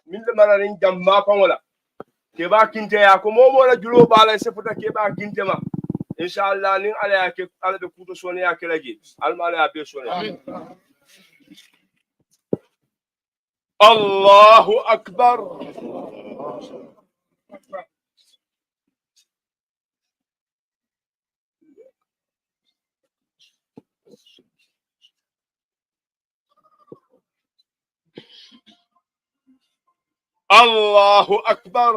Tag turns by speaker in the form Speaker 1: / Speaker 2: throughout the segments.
Speaker 1: min le manarin jamma fangola ke ba kinte ya ko momo la julo bala se futa ke ba kinte ma inshallah nin ala ya ke ala be kuto soni ya ke laji almala ya be soni Allahu akbar Allahu akbar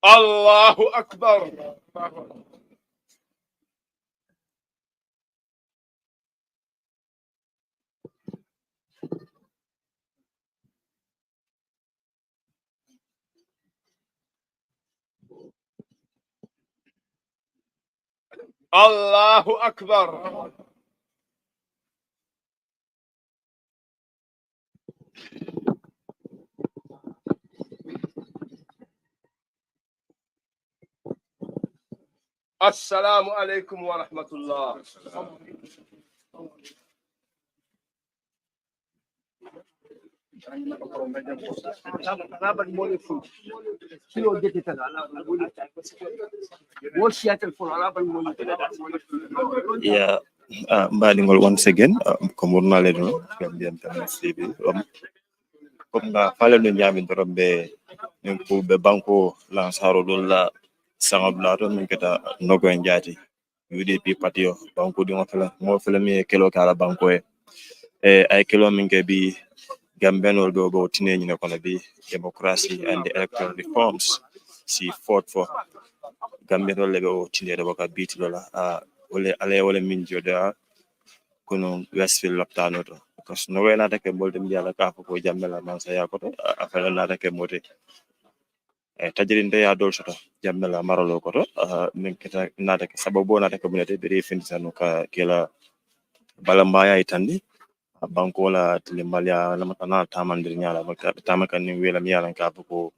Speaker 1: Allahu akbar Allahu akbar Assalamu alaikum wa rahmatullah.
Speaker 2: Yeah, Mbadingol once again, Komurna Ledo, Gambian TV. Comme fale no nyami dorombe nko be banko lansaro dolla sangablato min keta Nogoi Njie UDP patio banko di mo fela mi kelo kala banko ay kelo min ke bi Gambian do bo tineni ne kono bi democracy and the electoral reforms si fought for Gambian lebe o tinede boka biti dola wole ale wole min joda kono Westfield laptano to because no way nata ke bolde mi yala ka ko jammela man sa yakoto afela nata ke moti tajirinde ya dol soto jammela maralo koto min kita nata ke sababu nata ke bunete be refindisano ka kela balambaya itandi banko la tilimbalia la matana tamandir nyala makka tamakan ni wela mi yala ka ko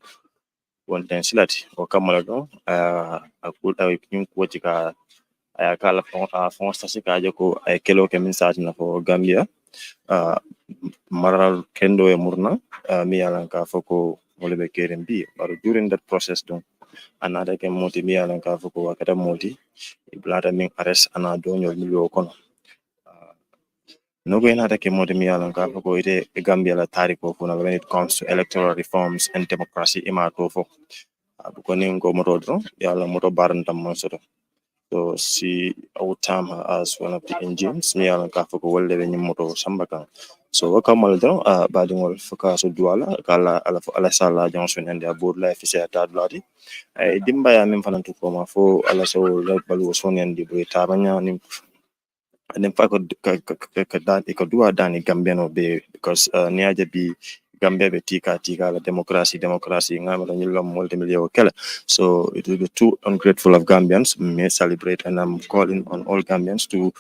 Speaker 2: wonten silati o kamala do akul ay nyum ko tika ay kala fon stasi ka joko ay kelo ke min sati na ko Gambia maral kendo e murna mi yalan ka foko wole be keren bi but during that process don another ke moti mi yalan ka foko wakata moti blata min arrest ana do nyol mi lo kono no go inata ke moti mi yalan ka foko ite Gambia la tariko funa when it comes to electoral reforms and democracy ima to fo ko nin go moto do yalla moto barantam mon soto. So see our time as one of the engines, me alan ka foko wolle be nyimoto sambakan. So wakamal do badingol foka so duala kala ala sala Johnson and their board life is at bloody. Dimba ya min fanan to koma fo ala so like balu so and the boy tabanya nim and then fako ka dua dani Gambiano be because niaje bi Gambia be tika la democracy ngama ñu lom multi-million kala. So it will be too ungrateful of Gambians may celebrate, and I'm calling on all Gambians to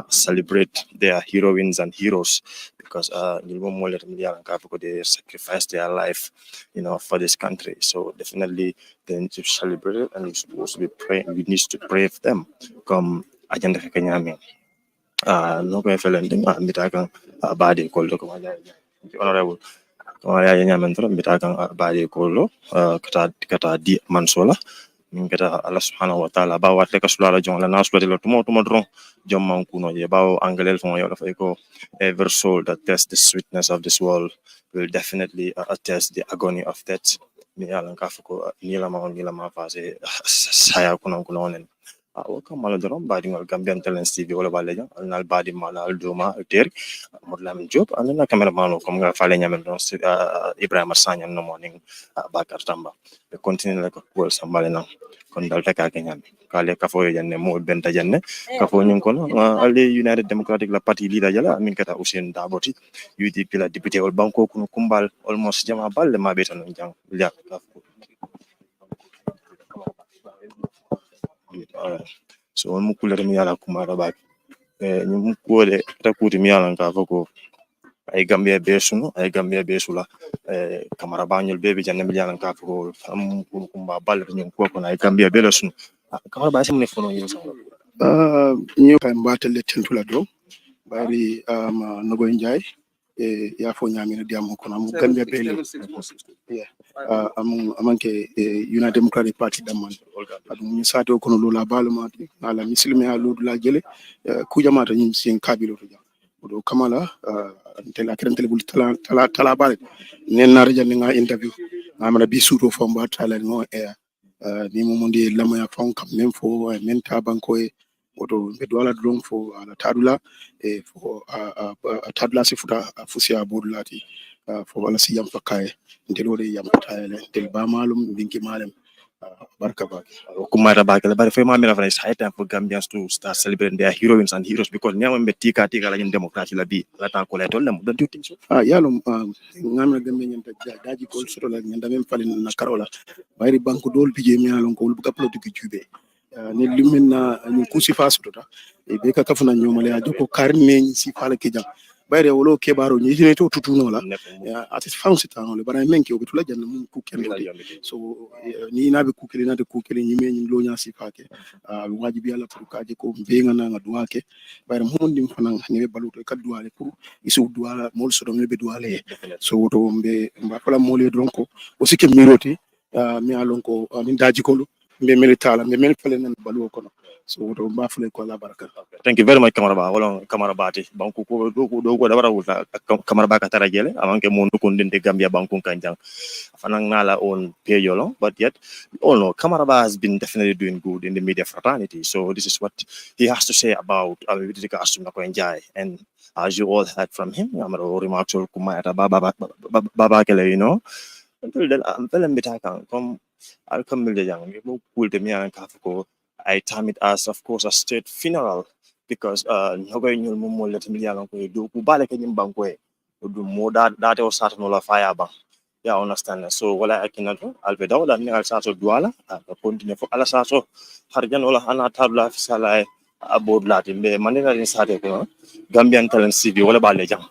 Speaker 2: celebrate their heroines and heroes because they sacrificed their life, for this country. So definitely they need to celebrate it, and we're supposed to be praying. We need to pray for them. Come agenda Kenyami. No go felending mitakan badi called honorable. Kaya nyamantro mitakan badi called kata di mansola. Kata Allah subhanahu wa ta'ala ba watle ka sulala jong la nas lo tumo dron jom man kuno ye ba angelel fon yo fa ko every soul that tests the sweetness of this world will definitely attest the agony of death mi yalan ka fuko ni la ma fase saya kuno nen o kam mala dron ba ngol Gambian Talents TV wala ba leja nal badi mala duma ter modlam job anna cameraman ko nga fale nyamen don Ibrahima Sagna no morning Bakar Tamba be continue la ko wol sambale na kon dal taka kenyam kale kafo janne mo benta janne kafo nyun kono ale United Democratic la party leader jala min kata Usain Daboti UDP la député ol banko kuno kumbal almost jama balle ma betan jang ya kafo so on mu kulere mi yala kumara ba ñu kuwole ta kuti mi yalan ka foko ay Gambia be sunu ay Gambia be sula kamara bañol bebe janne mi yalan ka foko am kumba balle ñu ko ko ay Gambia be la sunu kamara ba simne fono yo sa
Speaker 3: ñu kay mbatale tentula do bari Nogoi Njie ya fo nyamina diam ko na Gambia be yeah amanke United Democratic Party damman adu ñu sato ko no la baluma ala muslimi ha ludu la jele ku jamata ñu sen kabilo to jam do kamala tela kerentele bul tala bare nen na rajan nga interview amana bi suto fo mba tala no ni mo mondi lamaya fon kam même fo men ta banko woto be do ala dron fo ala tadula fo tadula si futa fusia bodulati fo wala si yam fakaye ndelore yam tayele del ba malum binki malem barka baki
Speaker 2: kumara bakala bari fe ma mena fana high time for Gambians to start celebrating their heroines and heroes because nyama be tika la democracy la bi la ta ko le tol don't you think so
Speaker 3: yalo ngamna gambe nyanta daji kol soto la nyanda mem falin na karola bari banko dol bije mi alon ko buka politique jube ni limin na ni kusi faso ta e be ka kafuna nyomale a joko karne ni si fala ke jam bayre wolo ke baro ni jine to tutuno la ati fansi tan le bara menke o bitula janna mun ku kende so ni na be ku kele na de ku kele ni men lo nya si fake wajibi ala pour kaje ko be ngana nga duake bayre mun dim fana ni be baluto ka duale pour isu duala mol so do be duale so to mbe mba fala mole dronko o sike miroti mi alon ko min daji ko mbe militala mbe mel fele nan balu ko so to mba fele ko la baraka
Speaker 2: thank you very much kamara ba wala kamara bati banku ko do ko da wara wuta kamara ba ka tara jele amanke mon ko ndinde Gambia banku kanjang fanang nala on payolo but yet all know kamara ba has been definitely doing good in the media fraternity, so this is what he has to say about Udp'S Nogoi Njie. And as you all heard from him, kamara remarks or kumata baba kele, you know, until then I'm feeling bit come I'll come with the young people cool to me and Kafako. I term it as, of course, a state funeral because Nogoi Njie mumo let me young do kubale kenyim bankwe do more that was starting all fire bang. Yeah, understand. So wala I cannot do I'll be down and I'll start to duala continue for ala saso harjan wala ana tabla fisala about Latin be Mandinary started Gambian talent CV wala bale jang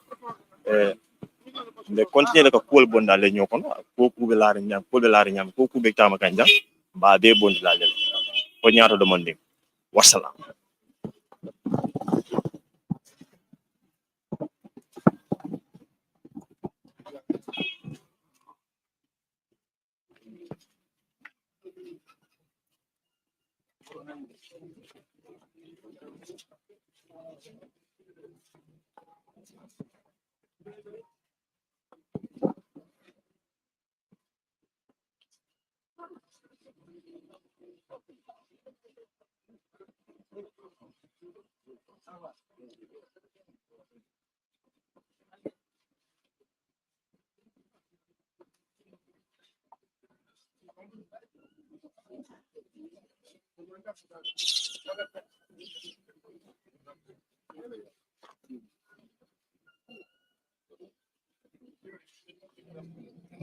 Speaker 2: le continue ka cool bonda le nyokon ko ku be laari nyam ko ku be tama kanja ba be bond la le ko nyaato demanding wassalam.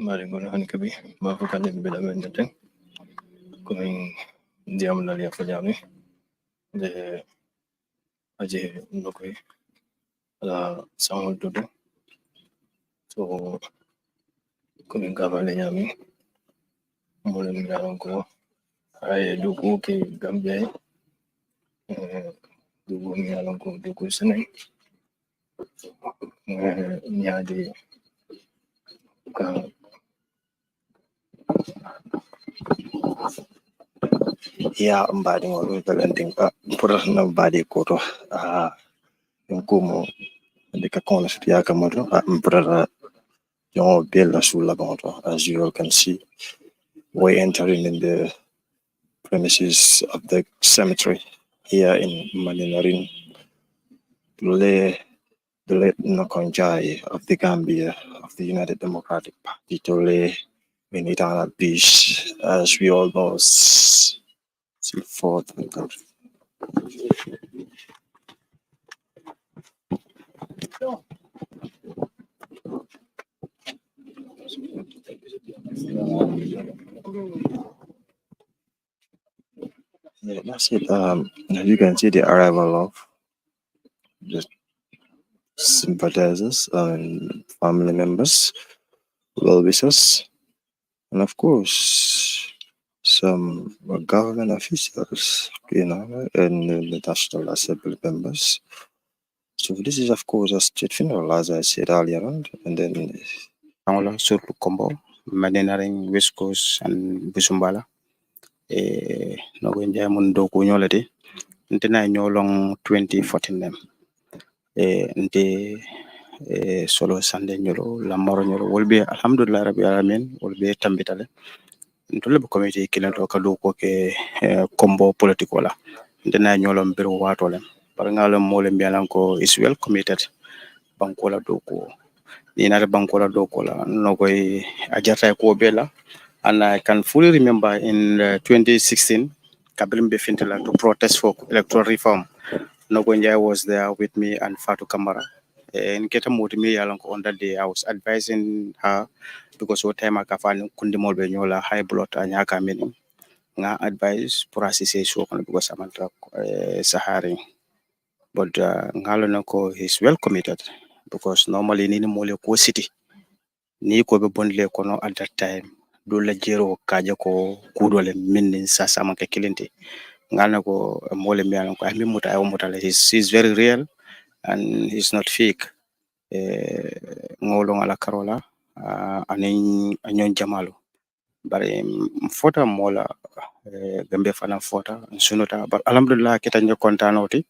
Speaker 2: Mari ngono han kabi ba ko kan be la men tan ko diam la ya fajami de aje Nogoi la sama dodo so ko min gaba le nyami mo le mi ko ay du ko ke Gambia du ko mi ko du ko sene nyaade ka ya mbadi ngol talenting pour na mbadi ko to ko de ka kono ya kamoto mbra yo bella sulla gonto. As you all can see, we're entering in the premises of the cemetery here in Mandinary to lay the late Nogoi Njie of the Gambia of the United Democratic Party to lay in eternal peace, as we all know, see forth in the country. Yeah, that's it. As you can see, the arrival of just sympathizers and family members, well wishers, and of course some government officials, and the National Assembly members. So this is of course a state funeral, as I said earlier on, and then
Speaker 4: Angola, Surtu Combo, Mandinary, West Coast, and Busumbala. Nogoi Njie mun do ko nyolati. Ntina nyolong 2014 nem. Nte solo sande nyolo lamaro nyolo wolbe alhamdulillah rabbil alamin wolbe tambitale. Ntole bu committee kilanto kadu ko ke combo political la. Ntina nyolong biru wato lem. Parangalo mole mbialan ko is well committed. Bankola do ko ni na bankola do ko la Nogoi ajata ko bela. And I can fully remember in 2016, Kabrim Befintela to protest for electoral reform. Nogoi Njie was there with me and Fatu Kamara. And get a me along on that day. I was advising her because what time I can Kundimol Benyola, high blood and Yaka meaning. Nga advice for association because I'm Sahari. But Ngalonoko is well committed because normally in Moleko City, ni ko be bondle kono at that time. Dole jero kaja ko kudole min sasa manke kilente ngana ko mole mi ko ami muta ay muta he's very real and he's not fake ngolo ngala karola ani anyon jamalo bare fota mola gambe fana fota sunota but alhamdulillah kita nyo kontanoti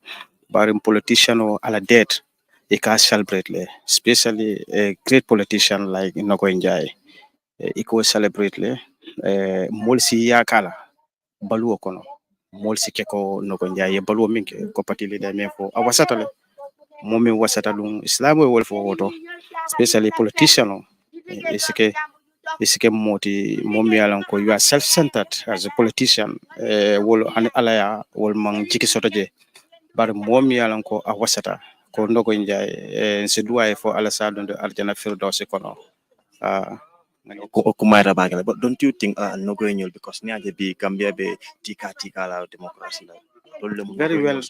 Speaker 4: bare politician o ala dead e ka celebrate le especially a great politician like Nogoi Njie iko celebrate le molsi yakala baluo kono molsi keko Nogoi Njie baluo minke ko patili de me ko awasata le momi wasata dum islam wol fo woto especially politician isike moti momi alan ko you are self-centered as a politician wol an alaya wol man jiki sotoje bar momi alan ko awasata ko Nogoi Njie se duwa fo ala sadon de aljana firdausi kono
Speaker 2: but don't you think Nogoi Njie because niaje bi Gambia be tika la democracy la
Speaker 4: very well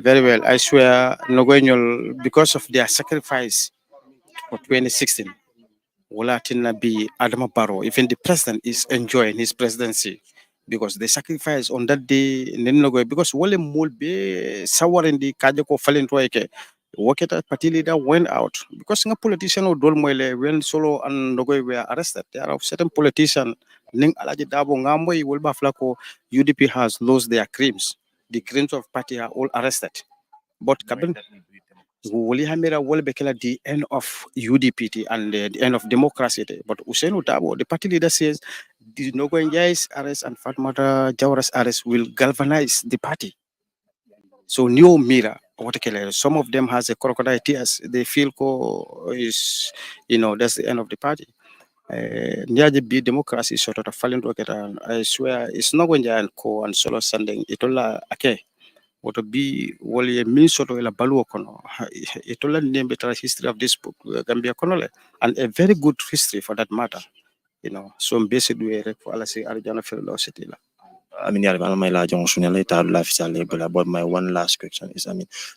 Speaker 4: very well I swear Nogoi Njie because of their sacrifice for 2016 wala tinna be Adama Barrow even the president is enjoying his presidency because they sacrifice on that day Nogoi because wale mulbe sawarendi kaje ko falento eke Waketa party leader went out because a politician or Dolmoile when Solo and Nogoi were arrested. There are certain politicians Ning Alaji Dabo Ngambo Wilba Flako UDP has lost their crimes. The crimes of party are all arrested. But Kabin Wuli Hamira Wolbekela the end of UDP and the end of democracy. But Usenu Dabo, the party leader says the Nogoi Njie's arrest and Fatmata Jawara's arrest will galvanize the party. So new Mira, some of them has a crocodile tears. They feel is that's the end of the party. Niaje be democracy sort of falling rocket and I swear it's not going to co and solo sending itola ake. What to be wali min sort of la balu kono. Itola name better history of this book Gambia konole and a very good history for that matter. So basically for ala say Arjana philosophy.
Speaker 2: But my one last question is,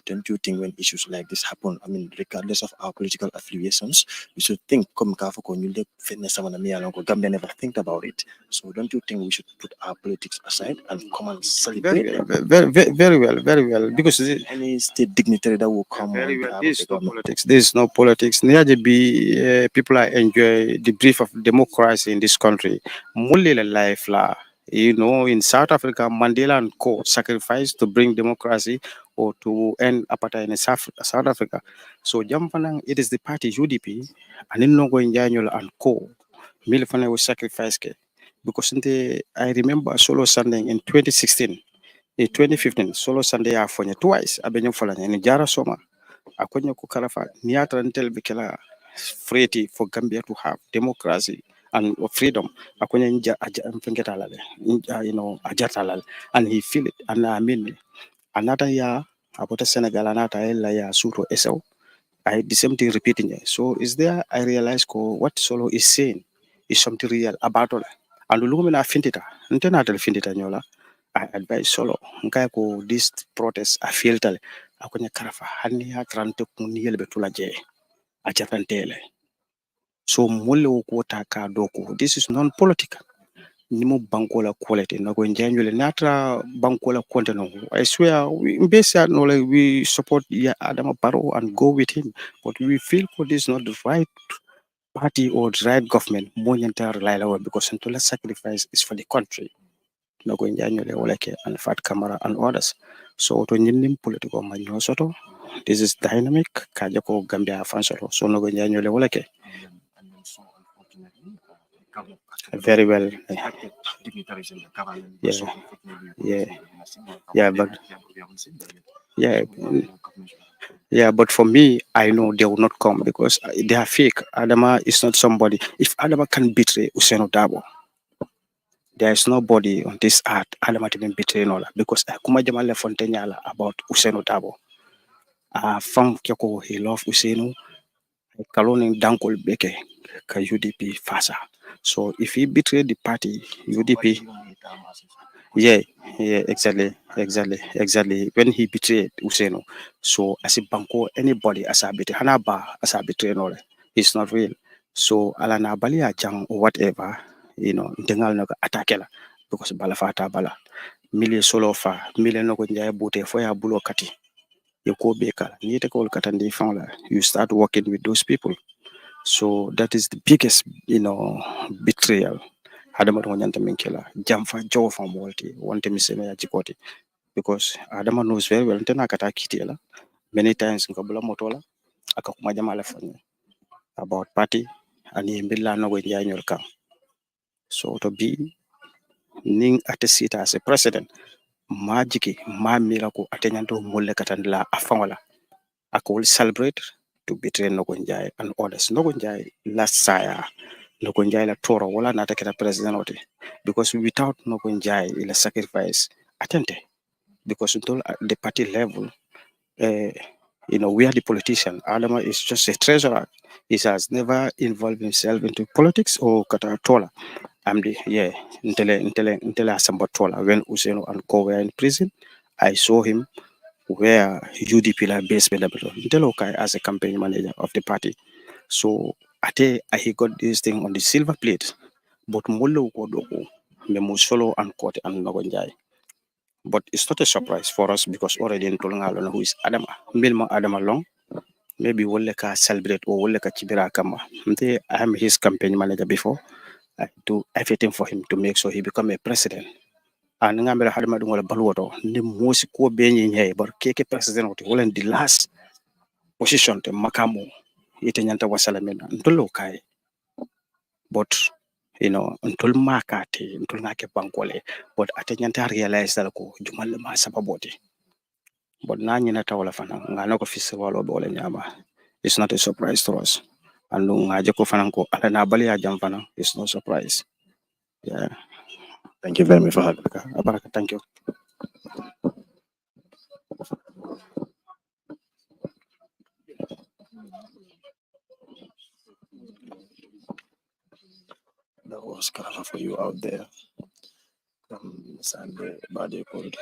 Speaker 2: don't you think when issues like this happen, regardless of our political affiliations, we should think, Gambia never think about it. So don't you think we should put our politics aside and come and celebrate?
Speaker 4: Very well. Because
Speaker 2: any state dignitary that will come.
Speaker 4: Very well. This is no politics. People are enjoy the brief of democracy in this country. Mulile life la. In South Africa, Mandela and Co. sacrificed to bring democracy or to end apartheid in South Africa. So Jampanang, it is the party UDP and in Nogoi Njie and Co. Milifane was sacrificed because I remember Solo Sunday in 2016, in 2015, Solo Sunday afonye twice. Abenyo falanya ni Jara Soma. Akonyo kukarafa niatra until bikela free for Gambia to have democracy and freedom. Akonyo and he feel it. And I mean, another year about Senegal, another year Suro SO. The same thing repeating. So is there? I realize what Solo is saying is something real about it. And Lumina Fintita, International Fintita Nyola. I advise solo nkai ko this protest a filter akonya karafa hanni ha trante kun yelbe tulaje a chapantele so mulle ko taka doko this is non political nimo bankola quality na ko njanjule natra bankola kontano I swear we no like we support ya Adama Barrow and go with him but we feel for this not the right party or the right government mo nyanta rely because until sacrifice is for the country na ko njanjule wala ke and Fat Camara and others so to nyinnim political manyo soto this is dynamic kaja ko Gambia fansoro so no ko njanjule wala ke very well. But for me, I know they will not come because they are fake. Adama is not somebody. If Adama can betray Usaino Dabo, there is nobody on this earth Adama to betray Nola because Kuma Jamale Fontainala about Usaino Dabo. From Kyoko, he loved Usaino. Kaloni Dankol Beke, ka UDP Fasa. So if he betrayed the party, UDP, exactly. When he betrayed Useno, so as a banko, anybody as a betray, Hanaba as a betray, no, it's not real. So Alana Balia Jang or whatever, Dengal no attackela because Balafata Bala, million solo fa, million no bute for ya bulo kati. You go beka, you take all katandi family, you start working with those people. So that is the biggest, betrayal. Adama Ronyanta Minkela, Jamfa Joe from Walti, one time Semea Jikoti, because Adama knows very well, Tena Katakitela, many times in Kabula Motola, Akakumajamala about party, and in Billa no way in your camp. So to be Ning at a seat as a president, Majiki, Ma Miracle, Atenanto Mulekatandla, Afamala, I could celebrate to betray Nogoi Njie and others. Nogoi Njie last sire. Nogoi Njie la Toro wala nataketa president oti because without Nogoi Njie ila sacrifice attente because until the party level we are the politician. Adama is just a treasurer. He has never involved himself into politics or katatola. I'm the Ntele Sambotola when Useno and Co were in prison. I saw him where UDP la basement Ntelokai as a campaign manager of the party. So he got this thing on the silver plate, but Molo Kodoko, Memusolo and Court and Nogoi Njie. But it's not a surprise for us because already in Tolangalo who is Adama, Milma Adama Long, maybe Woleka celebrate or Woleka Chibira Kama. I am his campaign manager before. I do everything for him to make sure he become a president. And Ngamera Hadama Dungola Baluoto, the most ko being here, but Keke president will the last position to Makamu, Itenyanta Wasalamina, Ntolokai. But until Makati, until Nake Bankole, but Atenyanta realized that Jumal Masababoti. But Nani Natawala Fana, Nanoko Festival Bole Nyama. It's not a surprise to us. And Najako Fananko, Alana Balia Jamfana, it's no surprise. Yeah.
Speaker 2: Thank you very much for having me.
Speaker 4: Abaraka, thank you.
Speaker 2: That was Karafa for you out there. Sunday, body code.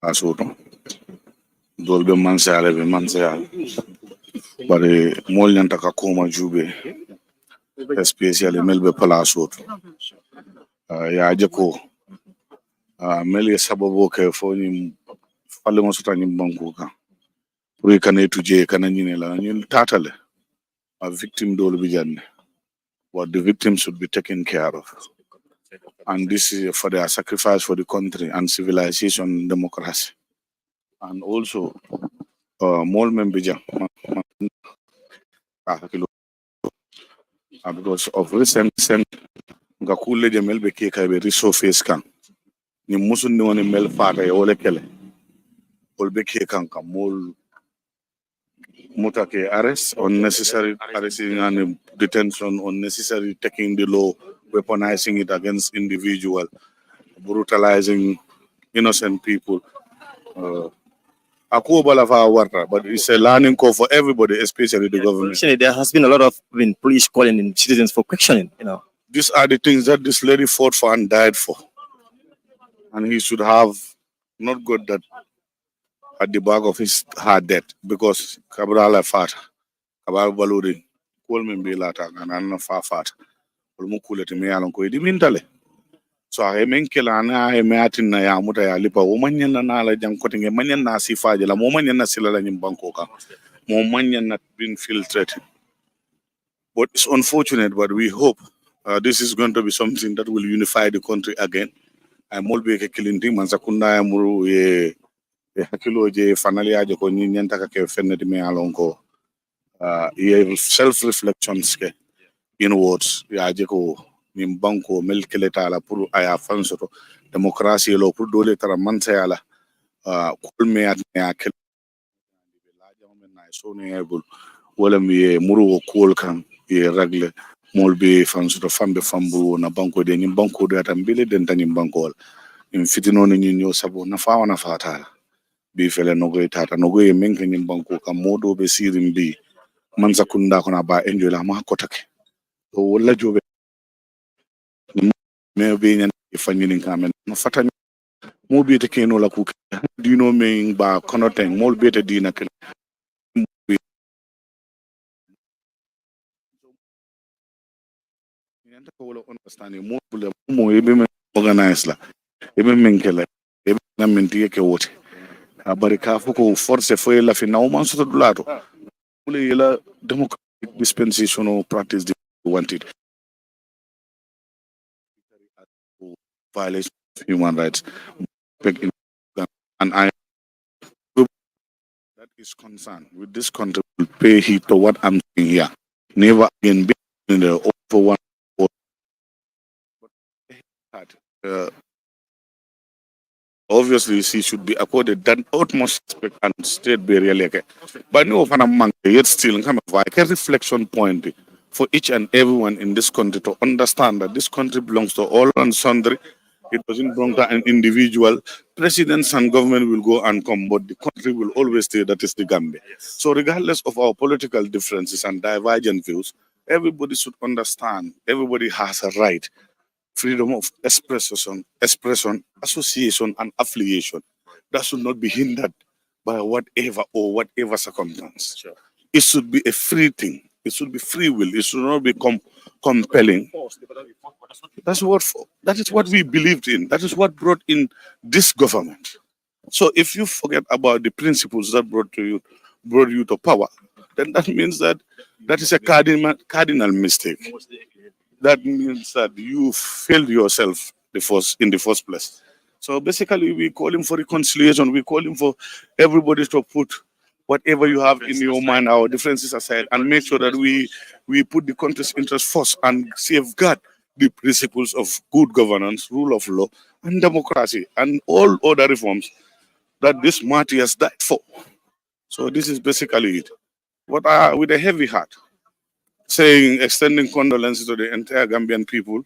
Speaker 5: Asuto dolbe mansale be mansale bare mol nyanta ka koma jube especially melbe pala asuto ya jeko mel sababo ke fo ni falle mo suta ni banku ka pour kan tuje kan ni la ñun tatale a victim dol bi janne what the victims should be taken care of. And this is for their sacrifice for the country and civilization and democracy. And also, more members because of recent Gakule Jamel Beke Kabe resurface can. Ni musun ni wani mel fata ya wale kele. will be kanka mol mutake arrest, unnecessary arresting and detention, unnecessary taking the law, weaponizing it against individual, brutalizing innocent people. But it's a learning curve for everybody, especially the government.
Speaker 2: Actually, there has been a lot of police calling in citizens for questioning,
Speaker 5: These are the things that this lady fought for and died for. And he should have not got that at the back of his heart death, because Cabral fat, Cabral Baludi, Coleman Bilata, and Anna Fafat, Ulmukulet me alon ko di mintale. So I mean kelana I meatin na ya muta ya lipa woman na la jang kotinge manyan na si faje la woman na sila la nyim banko ka. Mo manyan not been filtrated. But it's unfortunate, but we hope this is going to be something that will unify the country again. I'm all be kilinting mansakunda muru ye hakilo je finally ajo ko nyanta ka ke fenati me alonko ye self reflections ke inwards ya je ko nim banko melkeleta la pour aya fansoto democracy lo pour dole tara mantayala kul me at me akel la jamu na so ne ebul wala mi muru ko kan ye ragle molbe fansoto fambe fambu na banko de nim banko de atambele den tanim banko in fitino ni nyo sabo na fa wana fatala bi fele nogoy tata nogoy menke nim banko kam modo be sirim bi man sakunda kona ba enjoy la ma kotake to wala jobe me be nyan fanyini kamen no fatani mo be te keno la ku dino me ba kono ten mol be te dina ken nyanta ko wala understand mo bule mo e be me organize la e be menke la e be na menti ke wote abari ka fuko force foi la fi na man so to lato bule la democratic dispensation or practice they wanted violation of human rights and I that is concerned with this country will pay heed to what I'm saying here. Never again be in the over one. Obviously, she should be accorded that utmost respect and state burial. But no, yet still come a reflection point for each and everyone in this country to understand that this country belongs to all and sundry. It doesn't belong to an individual. Presidents and government will go and come, but the country will always stay. That is the Gambia. So regardless of our political differences and divergent views, everybody should understand. Everybody has a right. Freedom of expression, association, and affiliation. That should not be hindered by whatever circumstance. Sure. It should be a free thing. It should be free will. It should not become compelling. That is what we believed in. That is what brought in this government. So if you forget about the principles that brought you to power, then that means that is a cardinal mistake. That means that you failed yourself in the first place. So basically, we call him for reconciliation. We call him for everybody to put whatever you have in your mind, our differences aside, and make sure that we put the country's interest first and safeguard the principles of good governance, rule of law, and democracy, and all other reforms that this martyr has died for. So this is basically it. With a heavy heart, extending condolences to the entire Gambian people,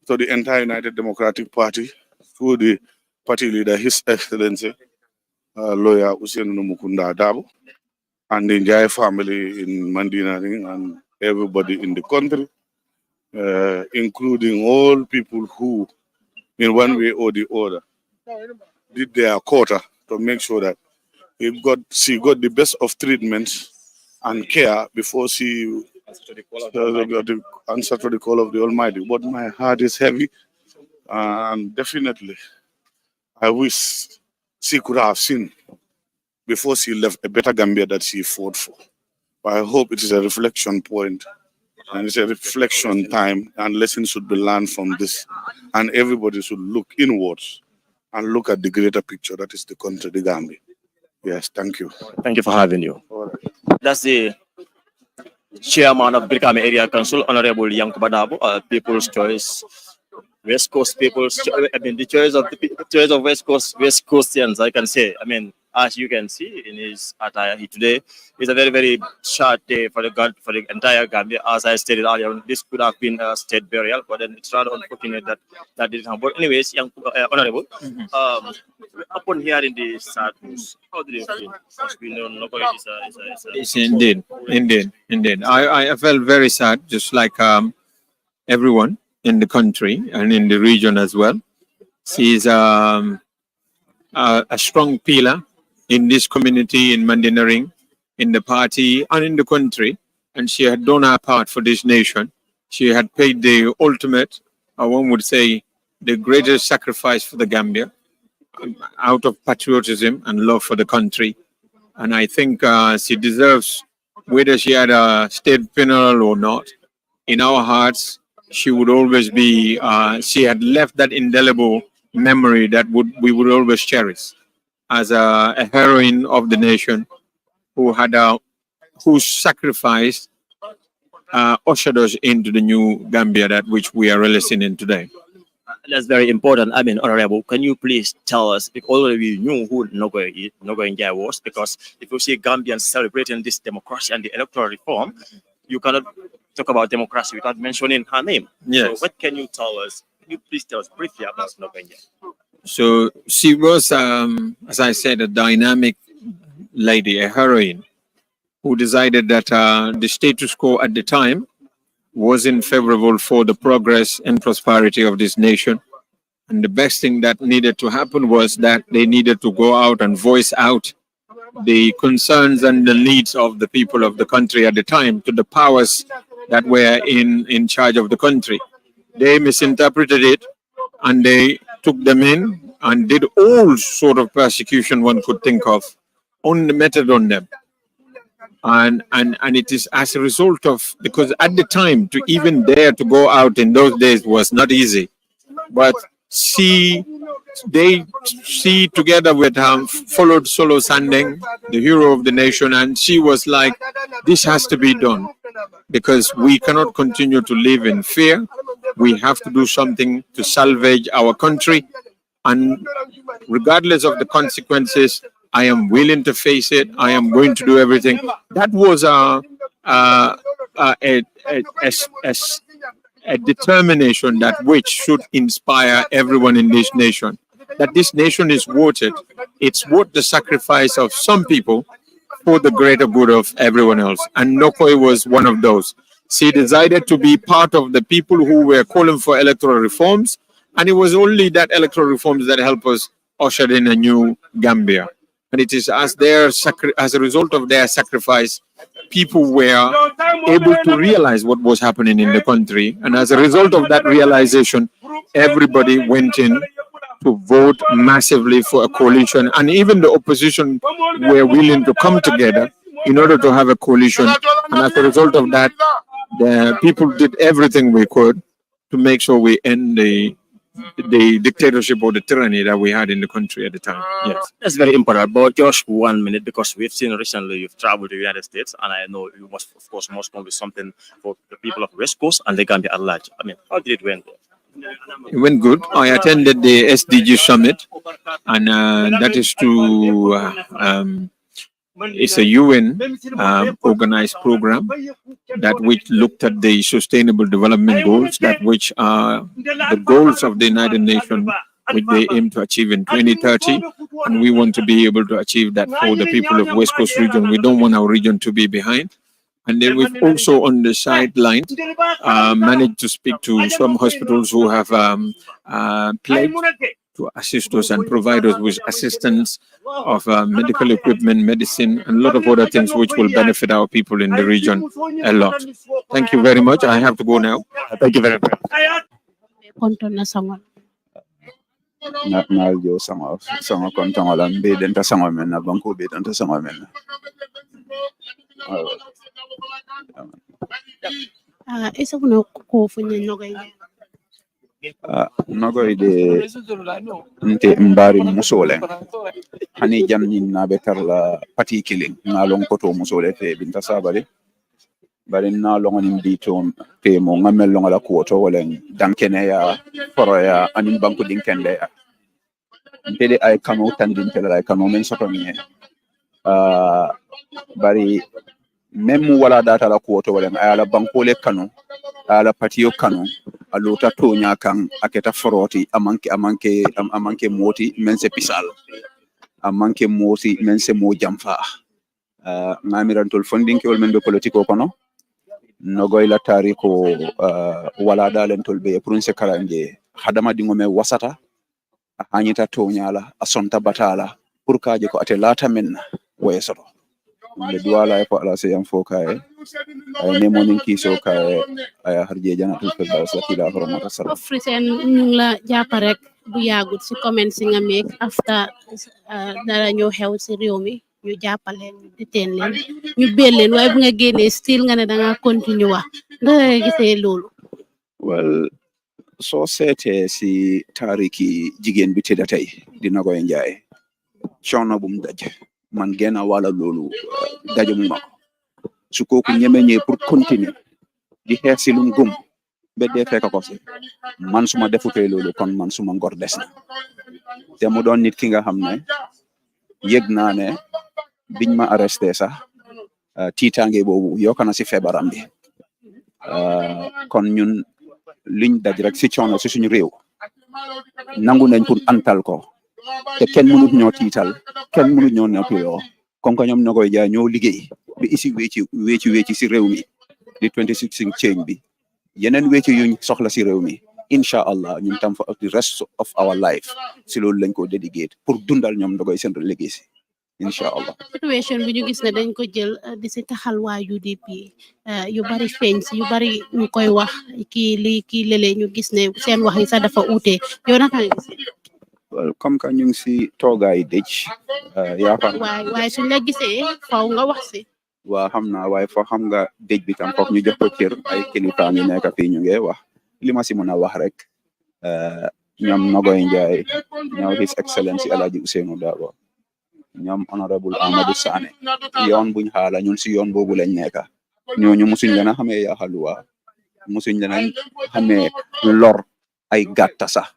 Speaker 5: to the entire United Democratic Party, to the party leader, His Excellency, lawyer Usain Mukunda Dabo, and the Njie family in Mandinary and everybody in the country, including all people who, in one way or the other, did their quota to make sure that she got the best of treatment and care before she answer to the call of the Almighty. But my heart is heavy, and definitely I wish she could have seen before she left a better Gambia that she fought for. But I hope it is a reflection point, and it's a reflection time, and lessons should be learned from this, and everybody should look inwards and look at the greater picture that is the country, the Gambia. Yes, thank you.
Speaker 2: Thank you for having you. That's the chairman of Birkama Area Council, Honorable Yankuba Dabo, People's Choice, West Coast People's Choice. I mean, the choice of West Coastians, I can say. I mean, as you can see in his attire today, it's a very, very sad day for the entire Gambia. As I stated earlier, this could have been a state burial, but then it's rather unfortunate that didn't happen. But anyways, young honorable, upon hearing the sad news, how did you feel? Because we know Nogoi is
Speaker 6: Yes, indeed. I felt very sad, just like everyone in the country and in the region as well. She's a strong pillar in this community, in Mandinary, in the party, and in the country. And she had done her part for this nation. She had paid the ultimate, or one would say, the greatest sacrifice for the Gambia, out of patriotism and love for the country. And I think she deserves, whether she had a state funeral or not, in our hearts, she would always be, she had left that indelible memory that we would always cherish as a heroine of the nation whose sacrifice ushered us into the new Gambia that which we are relishing in today.
Speaker 2: That's very important. I mean, Honorable, can you please tell us, because already we knew who Nogoi Njie was, because if you see Gambians celebrating this democracy and the electoral reform, you cannot talk about democracy without mentioning her name.
Speaker 6: Yes.
Speaker 2: So what can you tell us? Can you please tell us briefly about Nogoi Njie?
Speaker 6: So she was, as I said, a dynamic lady, a heroine, who decided that the status quo at the time wasn't favorable for the progress and prosperity of this nation. And the best thing that needed to happen was that they needed to go out and voice out the concerns and the needs of the people of the country at the time to the powers that were in charge of the country. They misinterpreted it and they took them in and did all sort of persecution one could think of on the method on them. And it is as a result of, because at the time to even dare to go out in those days was not easy, but she together with followed Solo Sandeng, the hero of the nation, and she was like, this has to be done because we cannot continue to live in fear. We have to do something to salvage our country, and regardless of the consequences, I am willing to face it. I am going to do everything. That was a determination that which should inspire everyone in this nation. That this nation is worth it. It's worth the sacrifice of some people for the greater good of everyone else. And Nogoi was one of those. She decided to be part of the people who were calling for electoral reforms. And it was only that electoral reforms that helped us usher in a new Gambia. And it is as a result of their sacrifice, people were able to realize what was happening in the country. And as a result of that realization, everybody went in to vote massively for a coalition. And even the opposition were willing to come together in order to have a coalition. And as a result of that, the people did everything we could to make sure we end the dictatorship or the tyranny that we had in the country at the time. Yes,
Speaker 2: that's very important. But just 1 minute, because we've seen recently you've traveled to the United States, and I know you must, of course, come with something for the people of West Coast and the Gambia at large. I mean, how did it went?
Speaker 6: It went good. I attended the SDG summit, and that is to it's a UN organized program that which looked at the sustainable development goals, that which are the goals of the United Nations, which they aim to achieve in 2030. And we want to be able to achieve that for the people of West Coast region. We don't want our region to be behind. And then we've also on the sideline managed to speak to some hospitals who have pledged to assist us and provide us with assistance of medical equipment, medicine, and a lot of other things which will benefit our people in the region a lot. Thank you very much. I have to go now.
Speaker 2: Thank you very much.
Speaker 7: Naljo sango kontongola mbedenta sango menna banko bedenta sango menna.
Speaker 8: Isa kuno ko funya Nogoi Njie.
Speaker 7: Nogoi de nte mbari musole hani jamni na betar la pati killing na long koto musole te binta sabale bari na long ni mbito te mo ngamel long la kuoto wala dankene ya foro ya anin banko dinkende ya mpede ay kano tandin tele ay kano men soto mi bari même wala data la ko to wala ala bankole kano ala patio kano alota to nya kan aketa foroti amanke moti men se pisal amanke moti men se mo jamfa ngamirantol funding ke wol men be politiko kono nogoy la tariko wala dalentol be pour se karanje hadama dingo me wasata hanyita to nyala asonta batala pour kaje ko ate lata men wayesoto le duwala ko ala se yam fokaye ay ne monin kiso kaye ay harje janatul firdaus la kila hormata sala
Speaker 8: African ñu la jàpp rek bu yàggut si comment si nga meek after dara ñoo xew si réew mi ñu jàppaleen ñu deteen leen ñu beel leen waaye bu nga génnee still nga ne da nga continue wax ndax nga gisee loolu
Speaker 7: well so sete si tariki jigen bi tedda tay di Nogoi Njie coono bum daj man gena wala loolu dajum mako su kooku ñemeñe pour continuer di xeex si lum gum be dee fekk ko si man suma defutee loolu kon man suma ngor des na te mu doon nit ki nga xam ne yëg naa ne biñ ma arresté sax tiitaange boobu yokk na si feebaram bi kon ñun liñ daj rek si coono si suñu réew nangu nañ pour antal ko te kenn mënut ñoo tiital kenn mënut ñoo nettuyoo comme que ñoom Nogoi Njie ñoo liggéey bi isi wéeci si réew mi di 2016 change bi yeneen wéeci yuñ soxla si réew mi incha allah ñun tam for the rest of our life si loolu lañ ko dédié pour dundal ñoom Nogoi seen liggéey si incha allah
Speaker 8: situation bi ñu gis ne dañ ko jël di si taxal waa UDP yu bari feeñ si yu bari ñu koy wax kii lii kii lële ñu gis ne seen wax yi sax dafa uute yow naka nga gis
Speaker 7: well comme que ñu ngi si toogaay dëj yaakaar
Speaker 8: waaye suñ la gisee faw nga wax si
Speaker 7: waa xam naa waaye foo xam nga dëj bi tam foog ñu jox ko cër ay kilifa ñu nekk fii ñu ngi wax li ma si mën a wax rek ñoom Nogoi Njie ñoom His Excellency Alhaji Ousainou Darboe ñoom honorable Amadou Sané yoon buñ xaala ñun si yoon boobu lañ nekk ñooñu musuñ leen a xamee yaaxaluwa musuñ leen a xamee lor ay gàtta sax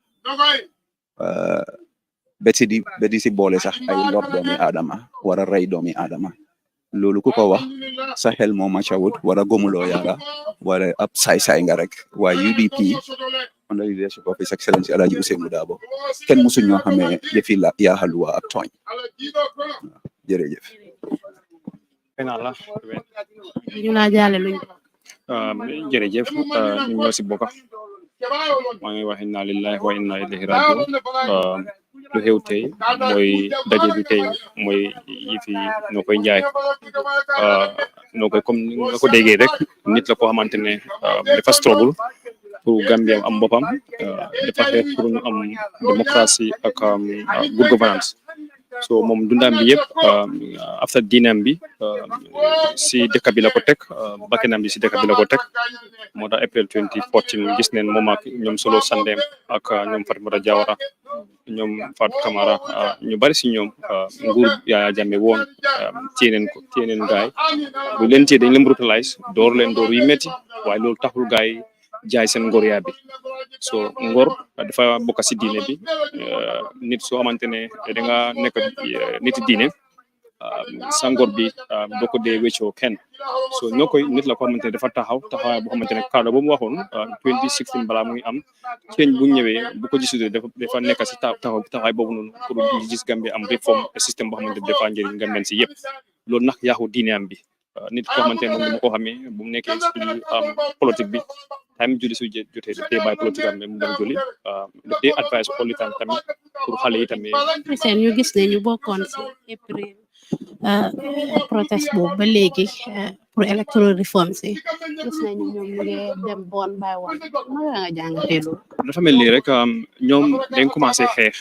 Speaker 7: beti si boole sax ay lor doomi aadama wara rey doomi aadama loolu ku ko wax sa xel moo macawut wara gomuloo yàlla wara ab saay-saay nga rek waaye UDP under the leadership of His Excellency Alhaji Ousainou Darboe kenn musuñ ñoo xamee yëfi la yaaxaluwa ak tooñ jërëjëf
Speaker 8: ñu laa jaale luñ
Speaker 9: jërëjëf ñu ñoo si bokka maa ngi wax inna lillahi wa inna ilayhi rajiun lu xew tey mooy daje bi tey mooy yi fi Nogoi Njie Nogoi comme ni nga ko déggee rek nit la ko xamante ne dafa struggle pour Gambia am boppam dafa xeex pour ñu am démocratie ak good governance so moom dundam bi yëpp after diinam bi si dëkk bi la ko teg bakkanam bi si dëkk bi la ko teg moo tax April 2014 gis neen moom ak ñoom Solo Sandem ak ñoom Fatimata Jawara ñoom Fatou Camara ñu bari si ñoom nguur Yaya Jammeh woon téye neen gaay bu leen téye dañ leen brutalise door yu métti waaye loolu taxul gaay jaay seen ngor yaa bi so ngor dafa bokk si diine bi nit soo xamante ne da nga nekk nit diine sa ngor bi doo ko dee wéccoo kenn so ñoo koy nit la ko xamante ne dafa taxawaay boo xamante ne kaddu ba mu waxoon 2016 balaa muy am change bu ñëwee bu ko gisutee dafa nekk si taxawaay boobu noonu pour ñu gis Gambie am réforme système boo xamante ne dafa njëriñ Gambien si yëpp loolu nag yaaxu diine am bi nit ko xamante ne moom dama ko xamee bu mu nekkee si politique bi time julli su jotee daf dee bàyyi politique am mu dem julli daf dee advice all the time tamit pour xale yi tamit
Speaker 8: seen ñu gis ne ñu bokkoon si April protest boobu ba léegi pour electoral reform si gis nañu ñoom ñu ngi dem bon by one naka nga jàngatee loolu
Speaker 9: dafa mel ni rek ñoom dañ commencé xeex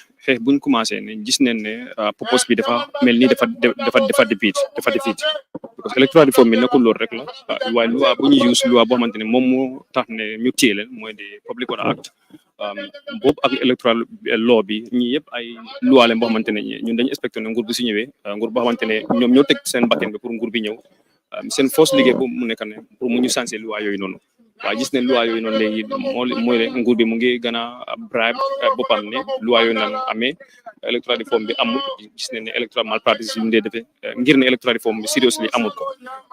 Speaker 9: buñ commencé ne gis nañ ne propose bi dafa mel ni dafa defeat parce que electoral reform bi nekkul loolu rek la waaye loi bu ñu use loi boo xamante ne moom moo tax ne ñu téye leen mooy di Public Order Act boobu ak electoral law bi ñi yëpp ay loi leen boo xamante ne ñun dañu expecté ne nguur bi su ñëwee nguur boo xamante ne ñoom ñoo teg seen bakkan bi pour nguur bi ñëw seen force liggéey bu mu nekk ne pour mu ñu sensé loi yooyu noonu waaye gis ne loi yooyu noonu léegi mooy ne nguur bi mu ngi gën a bribe boppam ne loi yooyu noonu amee electoral reform bi amul gis ne ne electoral malpractice yu mu dee defee ngir ne electoral reform bi seriously amul ko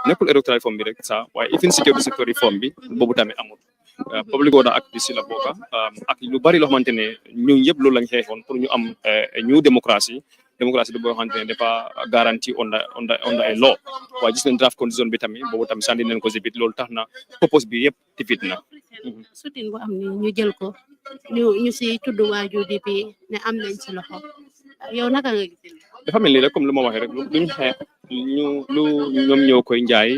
Speaker 9: nekkul electoral reform bi rek ça waaye even security sector reform bi boobu tamit amul public order act bi si la bokka ak lu bari loo xamante ne ñun yëpp loolu lañ xeexoon pour ñu am ñu démocratie bi boo xamante ne dafa garantie on a law waaye gis nañ draft constitution bi tamit boobu tamit sandi nañ ko si bit loolu tax na purpose bi yëpp tifit na
Speaker 8: sutin bu am ni ñu jël ko ñu si tudd waa UDP ne am nañ ci loxo yow naka nga gisee
Speaker 9: dafa mel ni rek comme lu ma waxee rek luñ xeex lu ñoom ñoo koy njaay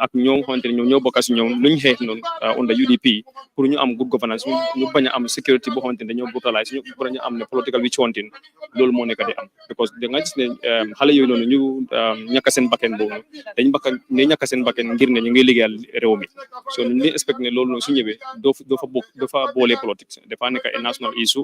Speaker 9: ak ñoo xamante ne ñoom ñoo bokk si ñoom luñ xeex noonu on the UDP pour ñu am good governance ñu bañ a am sécurité boo xamante ne dañoo brutalize ñu bañ a am ne political witch hunting loolu moo nekk di am because da nga gis ne xale yooyu noonu ñu ñàkk seen bakken boobu dañ ñàkk seen bakken ngir ne ñu ngi liggéeyal réew mi so ñu expect ne loolu noonu su ñëwee dafa boole politique dafa nekk ay national issue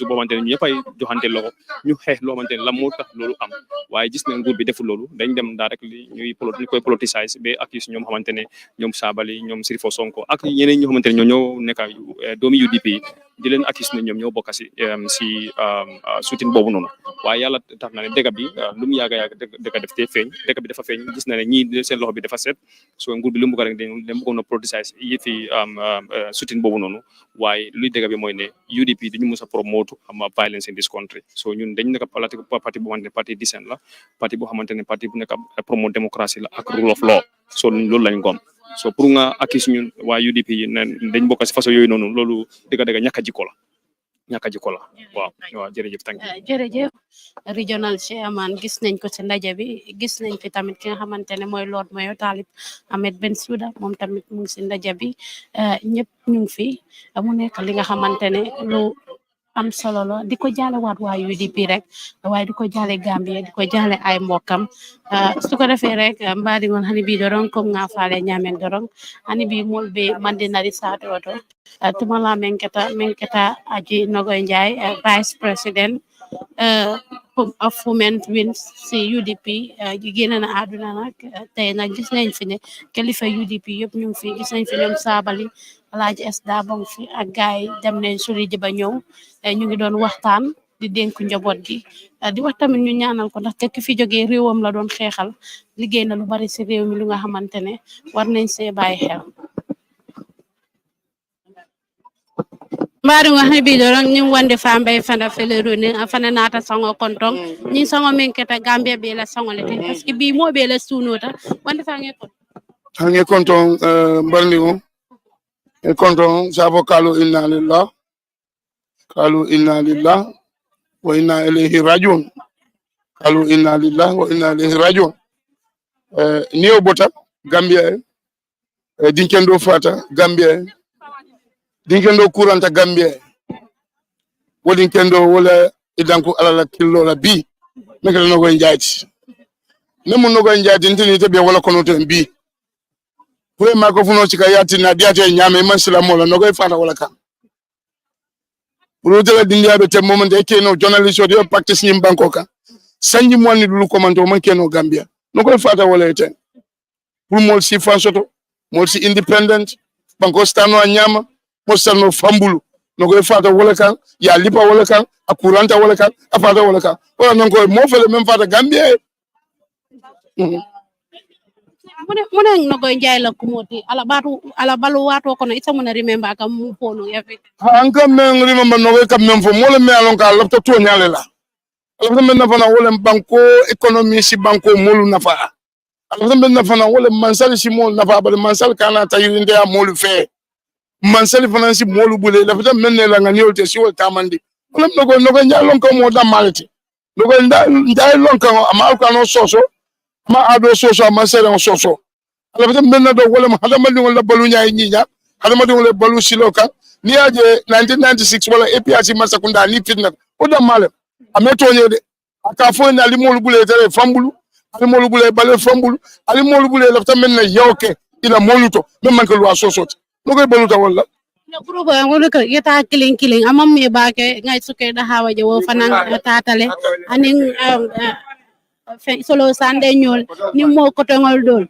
Speaker 9: boo xamante ne ñu ñëpp ay joxante loxo ñu xeex loo xamante ne la moo tax loolu am waaye gis ne nguur bi deful loolu dañ dem daa rek li ñu koy politicize ba accuse ñoom xamante ne ñoom Sabally ñoom Sirifo Sonko ak ñeneen ñoo xamante ne ñoo nekk doomi UDP di leen accuse ne ñoom ñoo bokk si suutin boobu noonu waaye yàlla tax na ne dëgg bi lu mu yàgg dëgg def te feeñ dëgg bi dafa feeñ gis na ne ñii seen loxo bi dafa set so nguur bi lu mu bëgg rek dañ bëggoon a politicize yi fi suutin boobu noonu waaye luy dëgg bi mooy ne UDP duñu mus a promote violence in this country so ñun dañ nekk parti boo xamante ne parti decent la parti boo xamante ne parti bu nekk promote démocratie la ak rule of law so loolu lañ gom so pour nga accuse ñun waa UDP yi ne dañ bokk si façon yooyu noonu loolu dëgg ñàkk a jikko la waaw jërëjëf thank you
Speaker 8: jërëjëf regional chairman gis nañ ko ci ndaje bi gis nañ fi tamit ki nga xamante ne mooy Lord Mayor Talib Ahmed Bensouda moom tamit mu ngi ci ndaje bi ñëpp ñu ngi fi mu nekk li nga xamante ne lu am solo la di ko jaale waat waa UDP rek waaye di ko jaale Gambia di ko jaale ay mbokam su ko defee rek mbaadi ngoon hani bi dorong comme nga faale ñamen dorong hani bi mol be Mandinary Satoto tumala menketa aji Nogoi Njie vice president of women wins si UDP génn na àdduna nag tey nag gis nañ fi ne kilifa UDP yëpp ñu ngi fi gis nañ fi ñoom Sabally Alaaji es dabong fi ak gaay dem nañ suli ji ba ñëw ñu ngi doon waxtaan di dénku njaboot gi di wax tamit ñu ñaanal ko ndax ki fi jógee réewam la doon xeexal liggéey na lu bari si réew mi lu nga xamante ne war nañ see bàyyi xel mbaari nga bi do rang ñu wande fambe fana felero ni afana nata sango kontong ni sango menketa Gambia be la sango lete parce que bi mo be la sunota wande fa nge
Speaker 3: kontong mbarni o e kontong sabo kalu inna lillah wa inna ilayhi rajiun kalu inna lillah wa inna ilayhi rajiun ni o bota Gambia dinkendo fata Gambia dinkendo kuranta Gambia wodin kendo wala idanku alala killo la bi mekala Nogoi Njie nemu Nogoi Njie tintini te be wala kono ten bi pour ma ko funo ci ka yati na diate nyame man sila mola Nogoi fata wala kan pour de la dindia be te moment e keno journalist yo practice nyim banko ka sanji mo ni dulu commento man keno Gambia Nogoi fata wala eten pour mol si fansoto mol si independent banko stano nyama mo stano fambulu Nogoi fata wala kan ya lipa wala kan akuranta wala kan afata wala kan wala non ko mo fele même fata Gambia
Speaker 8: muna Nogoi Njie la kumoti ala balu wato kono isa muna remember ka mu pono yafi
Speaker 3: anka men remember Nogoi kam men fo mo le me alon ka lapto to nyale la ala men na fana wala banko economy si banko molu nafa ala men na fana wala mansal si molu nafa ba mansal kana tayinde ya molu fe mansal fana si molu bule la fata men ne la ngani olte si wol tamandi wala Nogoi Njie lon ko mo da malati Nogoi Njie lon ka amal ka no soso ma ado soso ma sere on soso ala fata men na do wala ma hada mali wala balu nyaay nyinya hada mali wala balu siloka ni aje 1996 wala APRC masakunda ni fitna o da male ameto nyede aka fo na ali molu bule tere fambulu ali molu bule bale fambulu ali molu bule la fata men na yoke ina moluto men man ko lo soso Nogoi baluta wala
Speaker 8: no groupe ngol ko yeta killing amam me baake ngay suke da hawaje wo fanan tatale anin solo sande nyol ni mo ko tongol dol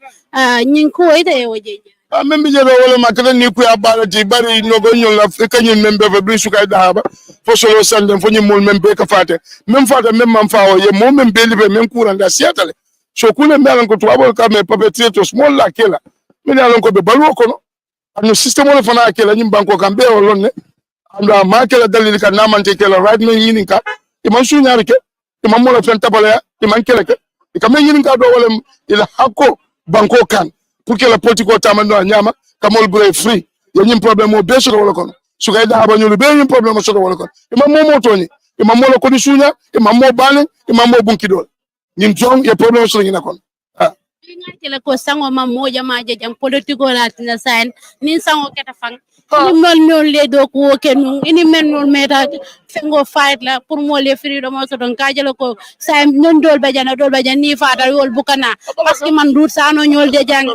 Speaker 8: nyin ko ite e woje
Speaker 3: membe je wala makata ni ku abalati bari Nogoi Njie la kanyin membe fa bi suka dahaba fo solo sande fo nyimol membe ka fate même fata même man faawo ye mo membe libe même kuranda siatale so kule mbalan ko tuwabo ka me perpetrators small la kela mi alon ko be balu ko no anu system wala fana kela nyim banko kan be wolonne anda ma kela dalil ka namante kela right me yinin ka iman suñaari ke iman mola fen tabala iman kela ke ikame yinin ka do wala ila hakko banko kan pour que la politique o tamando nyama kamol bure free yanyim problème o be so wala kon su kay da ba nyulu be yim problème so wala kon iman mo toni iman mola ko ni suña iman mo bane iman mo bunki dol ñim jong ya problème so ngina kon
Speaker 8: ngakela ko sango ma moja maje jang politiko la tina sain ni sango keta fang ni mol non le do ko kenu ini men non meta fengo fight la pour mo le freedom so don kajelo ko sain non dol bajana ni fata yol bukana parce que man dur sano ñol de jang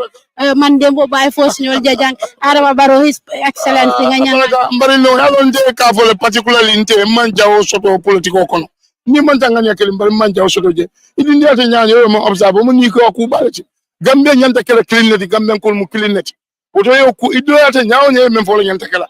Speaker 8: man dembo bay fos ñol de jang araba baro his excellent nga ñanga
Speaker 3: mbari no halon de ka fo le particularly inte man jawo soto politiko kono ni man tanga nyakeli mbari man jawo soto je idi ndiate nyaanyo yo mo observe mo ni ko ku balati gambe nyanta kala cleaneti gambe ko mu cleaneti oto yo ku idoyata nyaawo nyi men fo le nyanta kala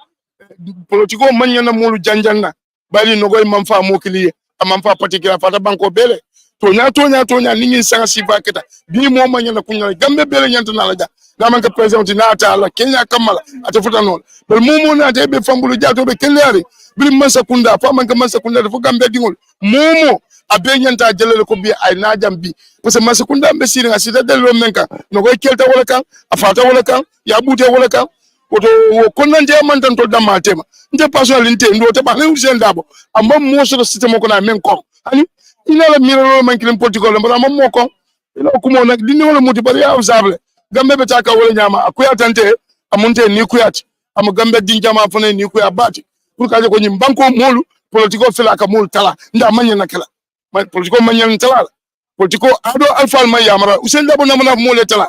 Speaker 3: politiko man nyana molu janjanna bari Nogoi man fa mo kiliye amam fa particular fata banko bele tonya ni ngi sanga sifa keta bi mo man nyana kunya gambe bele nyanta na la ja naman ka president na ta la Kenya kamala ata futa non bal mo na te be fambulu jato be kelari bir masa kunda fa man ka masa kunda fo gambe dingol momo abe nyanta jelele ko bi ay najam bi parce que masa kunda be siri asida delo menka Nogoi kelta wala kan afata wala kan ya bute wala kan woto ko nante man tan to dama tema nte personal inte ndo te ba le urgent dabo amma mo so system ko na men ko ani ina la miro man kilim political mbala mo ko ila ko mo nak dini wala muti bari ya usable gambe be taka wala nyama akuya tante amunte ni kuyati am gambe din jama fane ni kuya bati pour ka ko nyim banko molu political fela ka mol tala nda manya nakala political manya tala political ado alfa ma yamara usen dabo na mana mole tala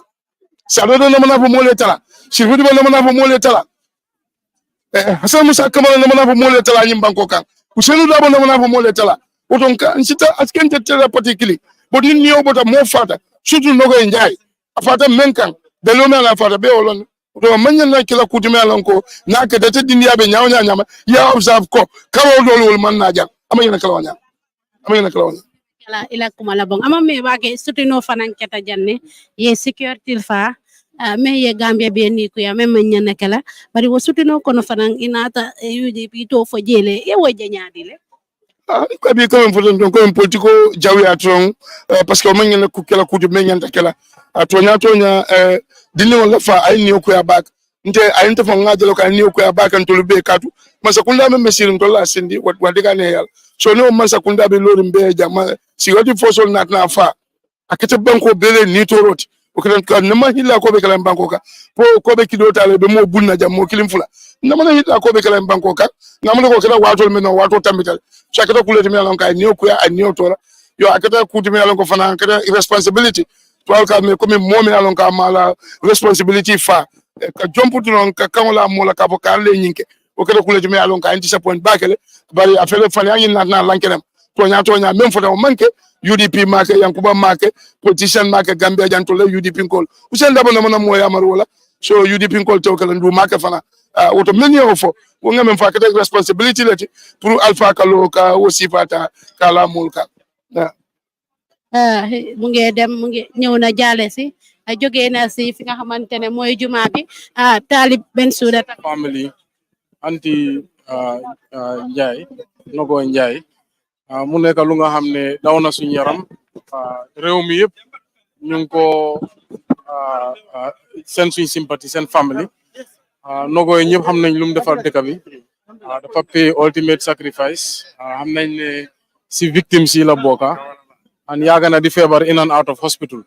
Speaker 3: sado na mana mole tala sirfudu na mana mole tala Hasan Musa Kamara na mana mole tala nyim banko kan usenu dabo na mana mole tala oton ka nsita askente tela particularly but ni niyo bota mo fata surtout Nogoi Njie afata menkan de lo mena fata be olon do manya na kila kutume alonko na ke dete dindia be nyaaw nyama ya observe ko kawo do wol man na jam amanya na kala wanya
Speaker 8: kala ila kumala bong ama me bage sutino fanan keta janne ye security fa me ye Gambia be ni ko ya me manya na kala bari wo sutino kono fanan inata UDP to fo jele e wo janyaadi le
Speaker 3: ko bi ko en politiko jawi atron parce que o manya na ku kala kutume nyanta kala tonya dinni wala fa ay ni ko ya bak nte ay nte fo ngajelo ka ni ko ya bak an tolu be katu masa kunda me mesirin to la sindi wadiga ne yal so no masa kunda be lorim be jama si wadi fosol nat na fa akete banko bele ni to roti o kelen ka nama hilla ko be kala banko ka po ko be kido tale be mo bunna jam mo kilim fula nama hilla ko be kala banko ka nama ko kala watol men no wato tambital chakata kuleti me alon ka ni ko ya ni to la yo akata kuti me alon ko fana akata responsibility to alka me ko me mo me alon ka mala responsibility fa ka jomputu non ka kangola mola ka ka le nyinke o kala kuleti me alon ka anti point bakele bari afele fana yin na lankenem tonya même fota manke UDP make yankuba make politician make Gambia jantole UDP kol usen dabo na moya marola so UDP kol to kala ndu make fana woto menyo fo wo ngam fa ka responsibility lati pour alpha kalo ka wosifata kala mulka
Speaker 8: mu ngi dem mu ngi ñëw na jaale si jógee na si fi nga xamantene mooy juma bi Talib Bensouda
Speaker 10: family anti Njie Nogoi Njie mu nekk lu nga xam ne daw na suñu yaram réew mi yëpp ñu ngi ko seen suñ sympathie seen family Nogoi ñëpp xam nañ lu mu defar dëkk bi dafa pay ultimate sacrifice xam nañ ne si victims yi la bokka and yaaga na di feebar in and out of hospital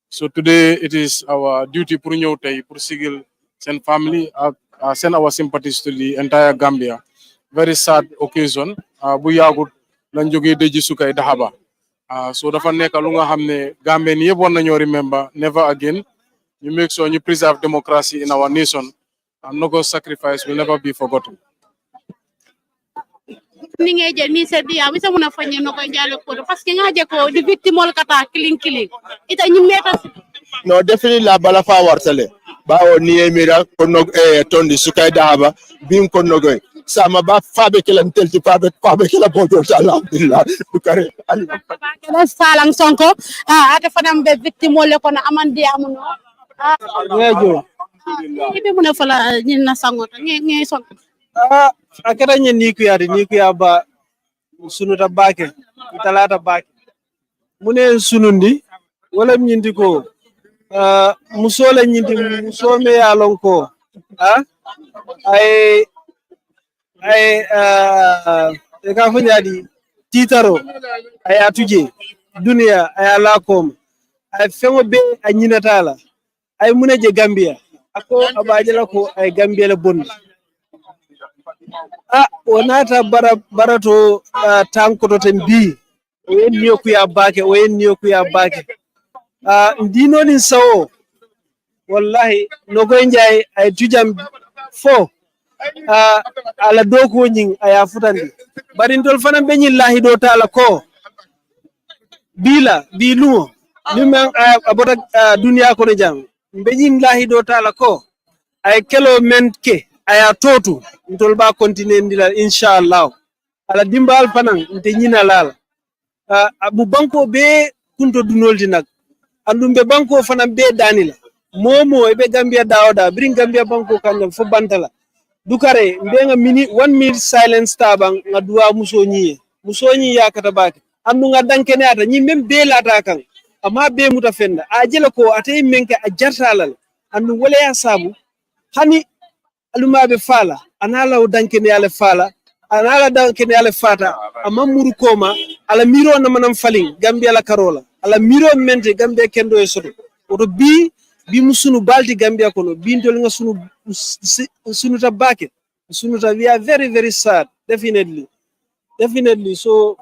Speaker 10: so today it is our duty pour ñëw tey pour sigil seen family ak send our sympathies to the entire Gambia very sad occasion bu yaagut lañ jógee deji sukay Dahaba so dafa nekk lu nga xam ne Gambien yëpp war nañoo remember never again ñu make sure ñu preserve democracy in our nation and Nogoi sacrifice will never be forgotten.
Speaker 8: ni ngeje ni se dia bisa muna fanye Nogoi Njie ko parce que ngaje ko di victime ol kata killing ita ñu meta
Speaker 11: no definitely la bala fa wartale bawo niemira kono tondi sukay daba bin kono goy sama ba fabe kala telti fabe kala bodo alhamdulillah dukare Allah
Speaker 8: kala salang sonko ate fanam be victime wala kono amandi amuno
Speaker 12: wejo
Speaker 8: ibe muna fala nyina sangota nge son
Speaker 12: akara nyen ni ku ya ba sunuta bake talata bake mune sunundi wala nyindi ko musole nyindi musome ya lonko ay ka funyadi titaro ay atuje dunia ay alakom ay fengo be ay nyinatala ay muneje Gambia ako abajela ko ay Gambia la bon onata barato tankoto ten bi o yenniyo kuya bake ndino nin sawo wallahi Nogoi Njie ay tujam fo ala doko nyin aya futandi bari ndol fana be lahi do tala ko bilumo limen abota dunia ko jam be lahi do tala ko ay kelo menke aya totu ndol ba continue ndila inshallah ala dimbal fanan nte nyina lala abu banko be kunto dunolti nak andum be banko fanan be danila momo e be Gambia dawda bring Gambia banko kanjam fo bantala dukare mbenga 1 minute silence tabang nga duwa musonyi yakata bake andu nga dankene ata nyi mem be lata kan amma be muta fenda ajela ko atay menke a jartalal andu wala ya sabu hani alumabe fala anala dankene yale fala anala dankene yale fata amma muru koma ala miro na manam falin Gambia la karola ala miro mente Gambia kendo e soto oto bi musunu balti Gambia kono bindol nga sunu tabake we are very very sad definitely so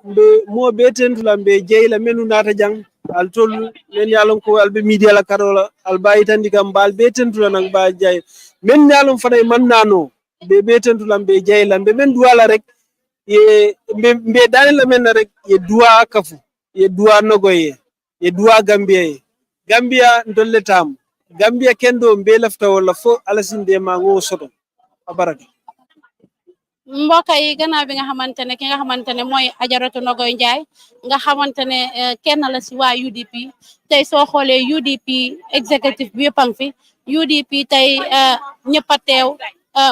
Speaker 12: mo be tentula be jeyla menu nata jang al tollu men yalon ko albe media la karola al bayitandi kam bal be tentula nang ba jay men yalon fana man nano be tentula be jeyla be men duwala rek ye be dalila men rek ye duwa kafu ye duwa Nogoye ye duwa Gambia ndolle tam Gambia kendo mbe lafta wala fo alasinde ma ngo soto abaraka
Speaker 8: mbokk yi gannaaw bi nga xamantene ki nga xamantene mooy Ajaratu Nogoi Njie nga xamantene kenn la si waa UDP tey soo xoolee UDP executive bi yëppang fi UDP tey ñëpp a teew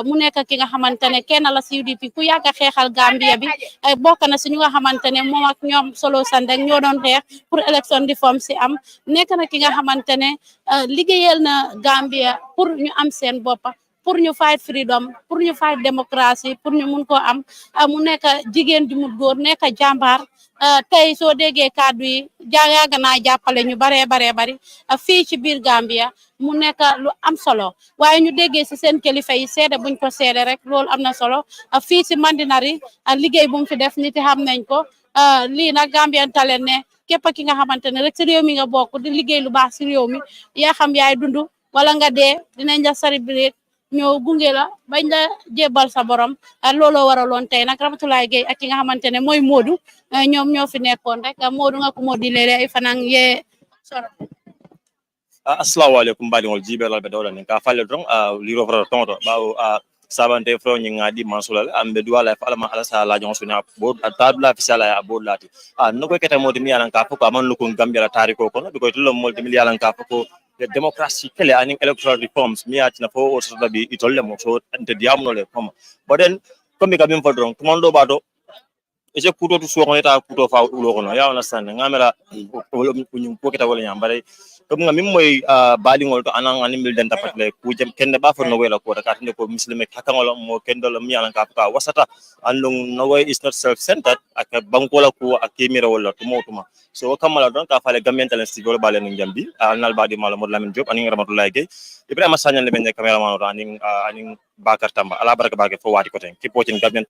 Speaker 8: mu nekk ki nga xamantene kenn la si UDP ku yàgg a xeexal Gambia bi bokk na si ñu nga xamantene moom ak ñoom Solo Sandeng ñoo doon xeex pour élection reform si am nekk na ki nga xamantene liggéeyal na Gambia pour ñu am seen boppa pour ñu fight freedom pour ñu fight démocratie pour ñu mun ko am mu nekk jigéen ju mut góor nekk jàmbaar tey soo déggee kàddu yi yàgg naa jàppale ñu bari fii ci biir Gambia mu nekk lu am solo waaye ñu déggee si seen kilifa yi seede buñ ko seede rek loolu am na solo fii ci Mandinary liggéey bu mu fi def nit yi xam nañ ko lii nag Gambian Talents ne képp ki nga xamante ne rek si réew mi nga bokk di liggéey lu baax si réew mi yaa xam yaay dund wala nga dee dinañ la célébrer ñoo gunge la bañ la jébal sa borom looloo waraloon tey nag Ramatulaay Gueye ak ki nga xamante ne mooy Modou ñoom ñoo fi nekkoon rek Modou nga ko Modou lele ay fanang ye soro
Speaker 2: assalamu alaikum baɗigol jiɓelal ɓe dawɗa nin ka falle ton liro fota tonto ɓawo sabante fro ñi ngadi mansulal ambe duwala fa alama ala sa la jonsuni bod tabla fisala ya bod lati Nogoi kete modi mi yalan ka foko aman lukun Gambia la tariko kono biko to molti mi yalan ka foko the democracy kele aning electoral reforms mi yatina fo o so dabi itolle mo so ante diamno le koma boden komi ka bim fodron komondo bato je kuto to so koneta kuto fa ulo kono ya on stand ngamela ñu poketa wala ñambare comme nga mim moy balingol to anan ani mil den tapatle ku jem kende ba fo Nogoi la ko ta tinde ko muslime hakangol mo kendol mi yalan ka fa wasata andung Nogoi is not self centered ak bankola ko ak kemira wala to motuma so kamala don ka fale Gambian Talents TV wala bale no jambi nal badi mala mod Lamin Diop ani Ramatulaay Gueye Ibrahima Sagnal le ben cameraman ani Bakar Tamba ala baraka bage fo wati ko ten ki potin Gambian